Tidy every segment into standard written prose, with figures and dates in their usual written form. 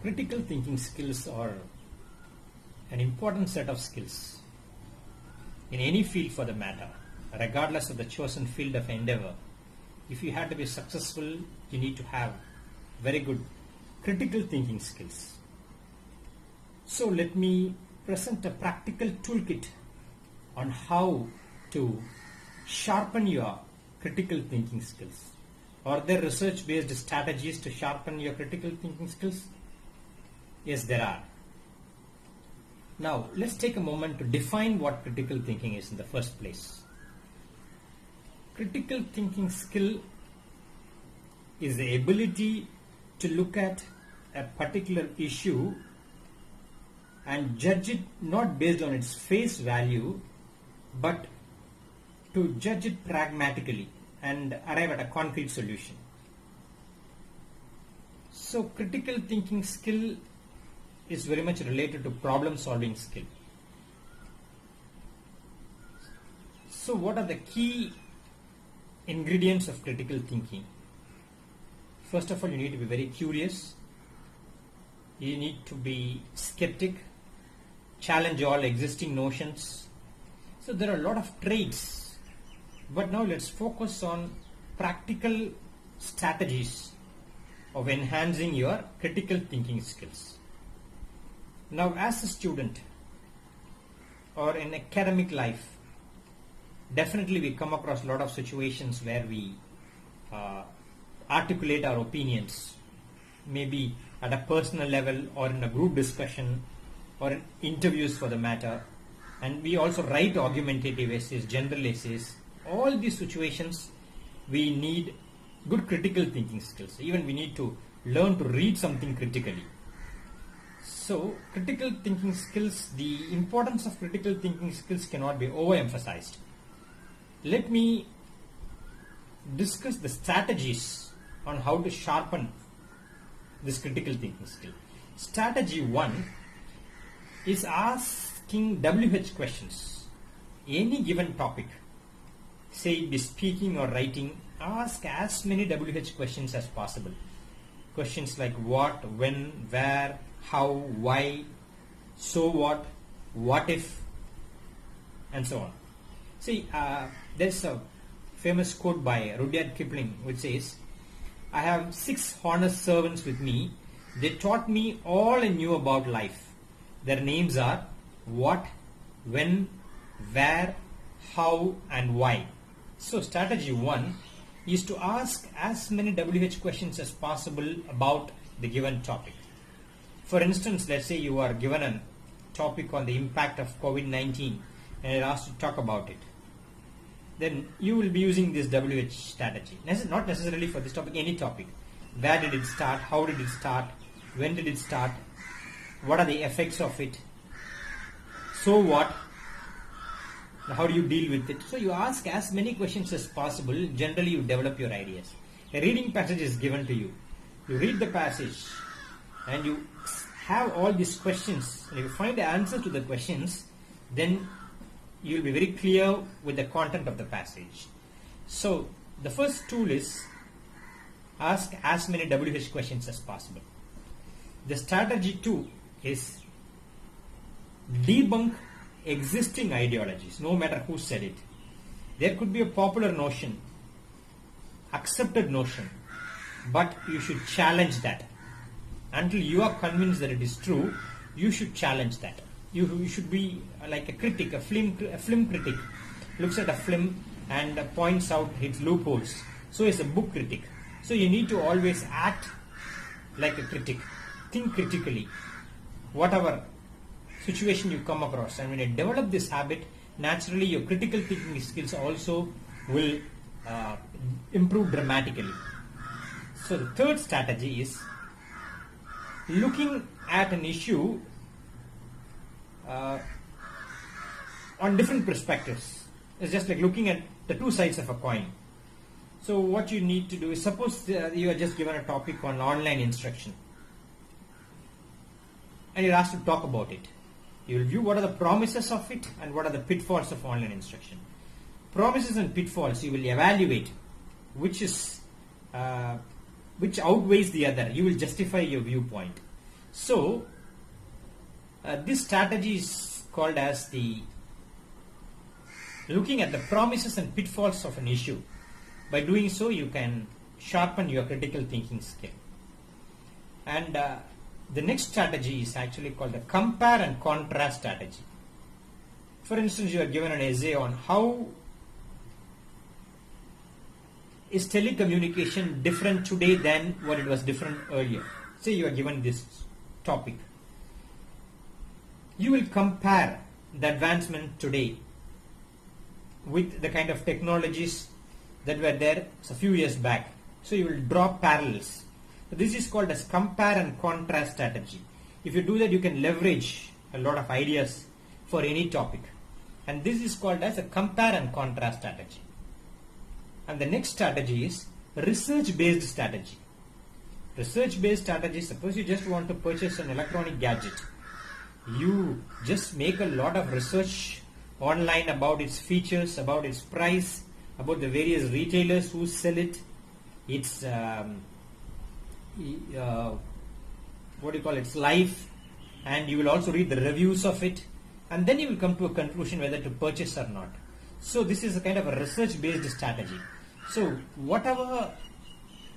Critical thinking skills are an important set of skills in any field for the matter, regardless of the chosen field of endeavor. If you had to be successful, you need to have very good critical thinking skills. So let me present a practical toolkit on how to sharpen your critical thinking skills. Are there research-based strategies to sharpen your critical thinking skills? Yes, there are. Now, let's take a moment to define what critical thinking is in the first place. Critical thinking skill is the ability to look at a particular issue and judge it not based on its face value, but to judge it pragmatically and arrive at a concrete solution. So critical thinking skill is very much related to problem solving skill. So what are the key ingredients of critical thinking? First of all, you need to be very curious. You need to be skeptic, challenge all existing notions. So there are a lot of traits, but now let's focus on practical strategies of enhancing your critical thinking skills. Now, as a student or in academic life, definitely we come across a lot of situations where we articulate our opinions, maybe at a personal level or in a group discussion or in interviews for the matter, and we also write argumentative essays, general essays. All these situations we need good critical thinking skills. Even we need to learn to read something critically. So critical thinking skills, the importance of critical thinking skills cannot be overemphasized. Let me discuss the strategies on how to sharpen this critical thinking skill. Strategy 1 is asking WH questions. Any given topic, say it be speaking or writing, ask as many WH questions as possible. Questions like what, when, where, how, why, so what if, and so on. See, there's a famous quote by Rudyard Kipling which says, "I have 6 honest servants with me. They taught me all I knew about life. Their names are what, when, where, how, and why." So strategy 1 is to ask as many WH questions as possible about the given topic. For instance, let's say you are given a topic on the impact of COVID-19 and you're asked to talk about it. Then you will be using this WH strategy. Not necessarily for this topic, any topic. Where did it start? How did it start? When did it start? What are the effects of it? So what? How do you deal with it? So you ask as many questions as possible. Generally you develop your ideas. A reading passage is given to you. You read the passage and you have all these questions. And if you find the answer to the questions, then you will be very clear with the content of the passage. So the first tool is ask as many WH questions as possible. The strategy 2 is debunk existing ideologies, no matter who said it. There could be a popular notion, accepted notion, but you should challenge that. Until you are convinced that it is true, you should challenge that. You should be like a critic, a film critic, looks at a film and points out its loopholes. So is a book critic. So you need to always act like a critic. Think critically, whatever situation you come across. And when you develop this habit, naturally your critical thinking skills also will improve dramatically. So the third strategy is looking at an issue on different perspectives. It's just like looking at the two sides of a coin. So what you need to do is, suppose you are just given a topic on online instruction and you're asked to talk about it. You will view what are the promises of it and what are the pitfalls of online instruction. Promises and pitfalls, you will evaluate which outweighs the other. You will justify your viewpoint. So this strategy is called as the looking at the promises and pitfalls of an issue. By doing so, you can sharpen your critical thinking skill. And the next strategy is actually called the compare and contrast strategy. For instance, you are given an essay on how is telecommunication different today than what it was different earlier. Say you are given this topic. You will compare the advancement today with the kind of technologies that were there a few years back. So you will draw parallels. So this is called as compare and contrast strategy. If you do that, you can leverage a lot of ideas for any topic. And this is called as a compare and contrast strategy. And the next strategy is research-based strategy. Research-based strategy, suppose you just want to purchase an electronic gadget. You just make a lot of research online about its features, about its price, about the various retailers who sell it, its its life, and you will also read the reviews of it, and then you will come to a conclusion whether to purchase or not. So this is a kind of a research-based strategy. So whatever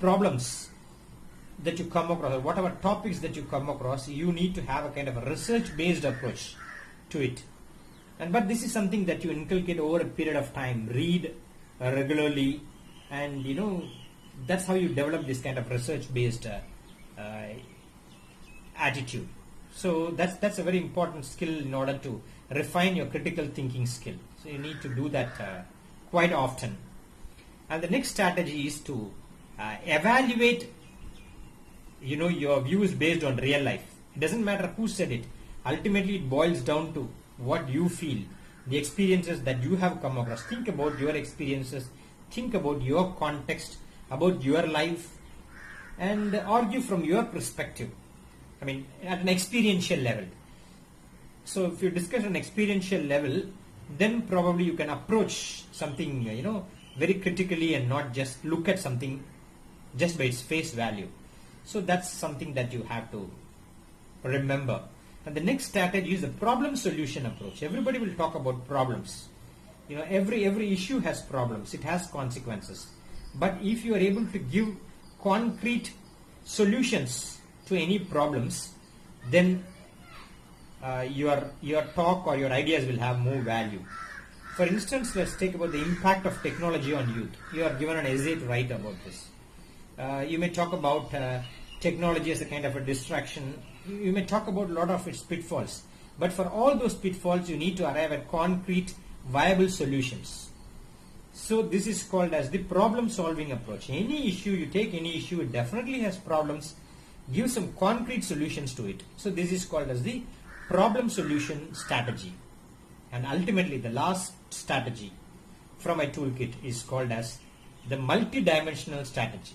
problems that you come across, or whatever topics that you come across, you need to have a kind of a research-based approach to it. But this is something that you inculcate over a period of time. Read regularly, and that's how you develop this kind of research-based attitude. So that's a very important skill in order to refine your critical thinking skill. So you need to do that quite often. And the next strategy is to evaluate your views based on real life. It doesn't matter who said it. Ultimately, it boils down to what you feel, the experiences that you have come across. Think about your experiences, think about your context, about your life, and argue from your perspective. At an experiential level. So if you discuss an experiential level, then probably you can approach something, very critically and not just look at something just by its face value. So that's something that you have to remember. And the next strategy is the problem solution approach. Everybody will talk about problems. Every issue has problems. It has consequences. But if you are able to give concrete solutions to any problems, then your talk or your ideas will have more value. For instance, let's take about the impact of technology on youth. You are given an essay to write about this. You may talk about technology as a kind of a distraction. You may talk about a lot of its pitfalls. But for all those pitfalls, you need to arrive at concrete, viable solutions. So this is called as the problem-solving approach. Any issue, you take any issue, it definitely has problems. Give some concrete solutions to it. So this is called as the problem-solution strategy. And ultimately, the last strategy from my toolkit is called as the multidimensional strategy.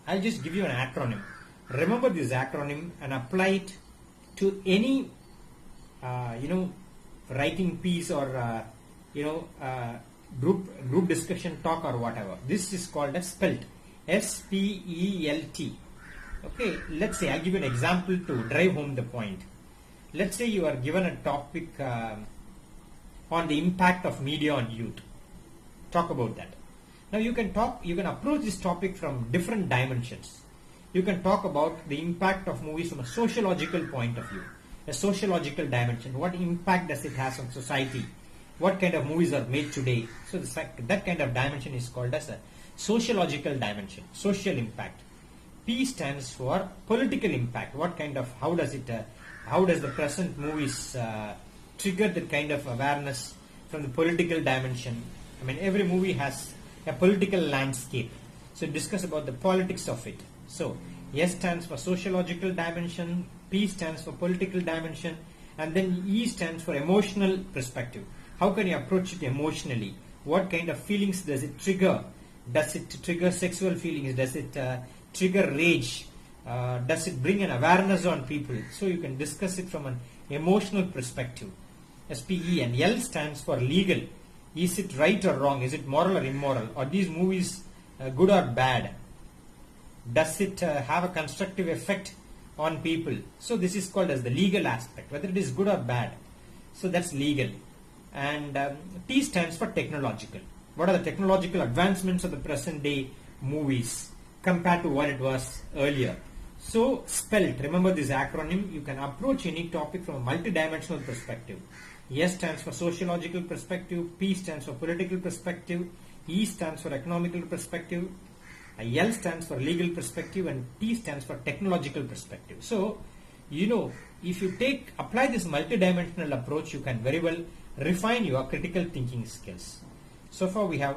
I'll just give you an acronym. Remember this acronym and apply it to any writing piece or group discussion talk or whatever. This is called as SPELT. S-P-E-L-T. Okay, let's say I'll give you an example to drive home the point. Let's say you are given a topic on the impact of media on youth. Talk about that. Now you can approach this topic from different dimensions. You can talk about the impact of movies from a sociological point of view, a sociological dimension. What impact does it have on society? What kind of movies are made today? So that kind of dimension is called as a sociological dimension, social impact. P stands for political impact. How does the present movies trigger that kind of awareness from the political dimension? Every movie has a political landscape. So discuss about the politics of it. So S stands for sociological dimension, P stands for political dimension, and then E stands for emotional perspective. How can you approach it emotionally? What kind of feelings does it trigger? Does it trigger sexual feelings? Does it trigger rage? Does it bring an awareness on people? So you can discuss it from an emotional perspective. SPE, and L stands for legal. Is it right or wrong? Is it moral or immoral? Are these movies good or bad? Does it have a constructive effect on people. So this is called as the legal aspect, whether it is good or bad. So that's legal. And T stands for technological. What are the technological advancements of the present day movies compared to what it was earlier? So SPELT, remember this acronym, you can approach any topic from a multidimensional perspective. S stands for sociological perspective, P stands for political perspective, E stands for economical perspective, L stands for legal perspective, and T stands for technological perspective. So, if you apply this multidimensional approach, you can very well refine your critical thinking skills. So far we have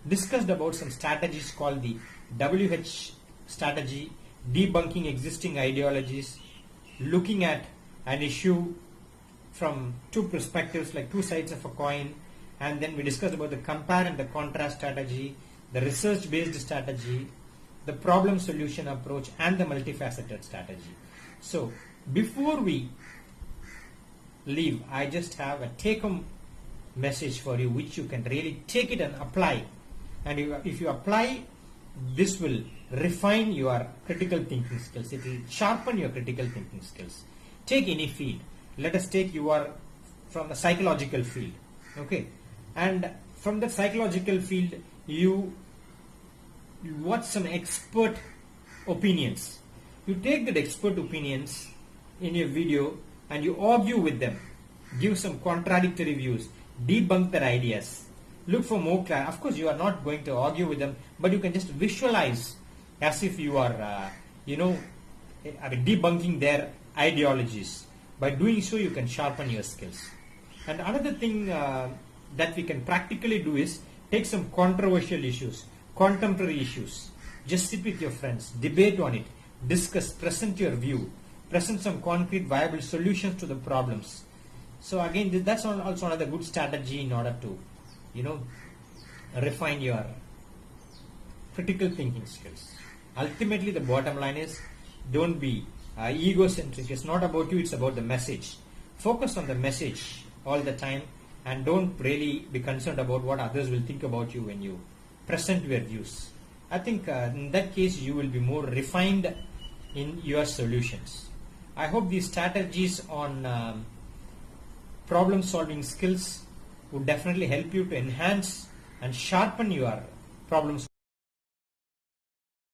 discussed about some strategies called the WH strategy, debunking existing ideologies, looking at an issue from two perspectives, like two sides of a coin, and then we discussed about the compare and the contrast strategy, the research-based strategy, the problem solution approach, and the multifaceted strategy. So before we leave, I just have a take-home message for you, which you can really take it and apply. And if you apply, this will refine your critical thinking skills. It will sharpen your critical thinking skills. Take any field. Let us take you are from a psychological field. Okay. And from the psychological field, you watch some expert opinions. You take that expert opinions in your video and you argue with them. Give some contradictory views. Debunk their ideas. Look for more clarity. Of course, you are not going to argue with them, but you can just visualize as if you are, debunking their ideologies. By doing so, you can sharpen your skills. And another thing that we can practically do is take some controversial issues, contemporary issues. Just sit with your friends, debate on it, discuss, present your view, present some concrete, viable solutions to the problems. So again, that's also another good strategy in order to, refine your critical thinking skills. Ultimately, the bottom line is, don't be egocentric. It's not about you, it's about the message. Focus on the message all the time and don't really be concerned about what others will think about you when you present your views. I think in that case, you will be more refined in your solutions. I hope these strategies on problem solving skills would definitely help you to enhance and sharpen your problem solving